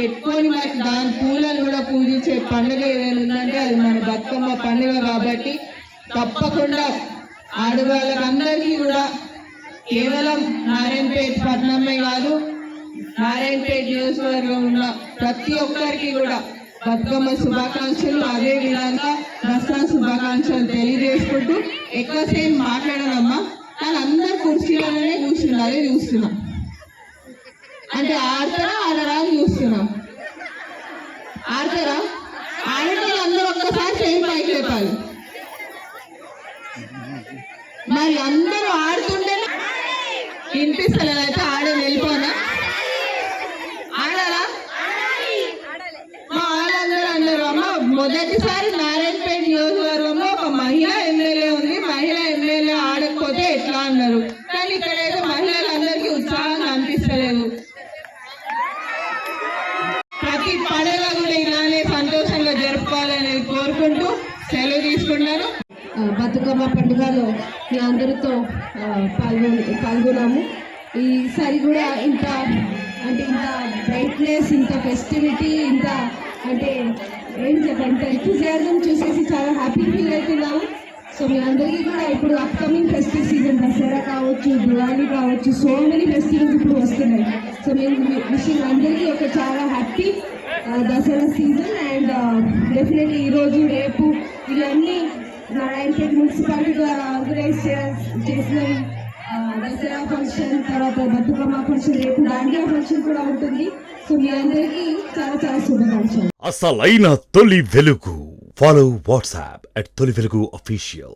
పెట్టుకొని మరి దాని పూలను కూడా పూజించే పండుగ ఏదైనా ఉందంటే అది మన బతుకమ్మ పండుగ. కాబట్టి తప్పకుండా ఆడవాళ్ళకందరికీ కూడా కేవలం నారాయణపేట పట్టణమే కాదు, నారాయణపేట నియోజకవర్గం ఉన్న ప్రతి ఒక్కరికి కూడా బతుకమ్మ శుభాకాంక్షలు, అదే విధంగా దసరా శుభాకాంక్షలు తెలియజేసుకుంటూ ఎక్కువసేపు మాట్లాడనమ్మా, కానీ అందరు కుర్చీలలోనే కూర్చున్నారు. అదే చూస్తున్నాం అంటే ఆడతారా ఆడరా అని చూస్తున్నాం. ఆడతారా? ఆడటం అందరూ ఒక్కసారి చేయి పైకి లేపాలి. మరి అందరూ ఆడుతుంటేనే వినిపిస్తలేదు, అయితే ఆడే వెళ్ళిపోనా? ఆడాలా? మా వాళ్ళందరూ అన్నారు అమ్మ మొదటిసారి నారాయణపేట నియోజకవర్గంలో ఒక మహిళా ఎమ్మెల్యే ఉంది, మహిళా ఎమ్మెల్యే ఆడకపోతే ఎట్లా అన్నారు. కానీ ఇక్కడైతే మహిళలందరికీ ఉత్సాహంగా అనిపిస్తలేదు. ప్రతి పండుగ కూడా ఇలానే సంతోషంగా జరుపుకోవాలని కోరుకుంటూ సెలవు తీసుకున్నాను. బతుకమ్మ పండుగలో మీ అందరితో పాల్గొన్నాము. ఈసారి కూడా ఇంత బ్రైట్నెస్, ఇంత ఫెస్టివిటీ, ఇంత అంటే ఏంటి చెప్పండి, ఇంత ఎంతూజియాజం చూసేసి చాలా హ్యాపీ ఫీల్ అవుతున్నాము. సో మీ అందరికీ కూడా ఇప్పుడు అప్కమింగ్ ఫెస్టివ్ సీజన్, దసరా కావచ్చు, దివాళీ కావచ్చు, సో మెనీ ఫెస్టివల్స్ ఇప్పుడు వస్తున్నాయి. సో మేము విషయం అందరికీ ఒక చాలా happy Dasara season. And definitely ఈరోజు రేపు ఇవన్నీ నారాయణపేట మున్సిపాలిటీ ద్వారా ఆర్గనైజ్ చేసిన దసరా ఫంక్షన్, తర్వాత బతుకమ్మ ఫంక్షన్, రేపు దాండియా ఫంక్షన్ కూడా ఉంటుంది. సో మీ అందరికీ చాలా చాలా శుభాకాంక్షలు. అసలైన తొలి వెలుగు. ఫాలో వాట్సాప్ @తొలి వెలుగు official.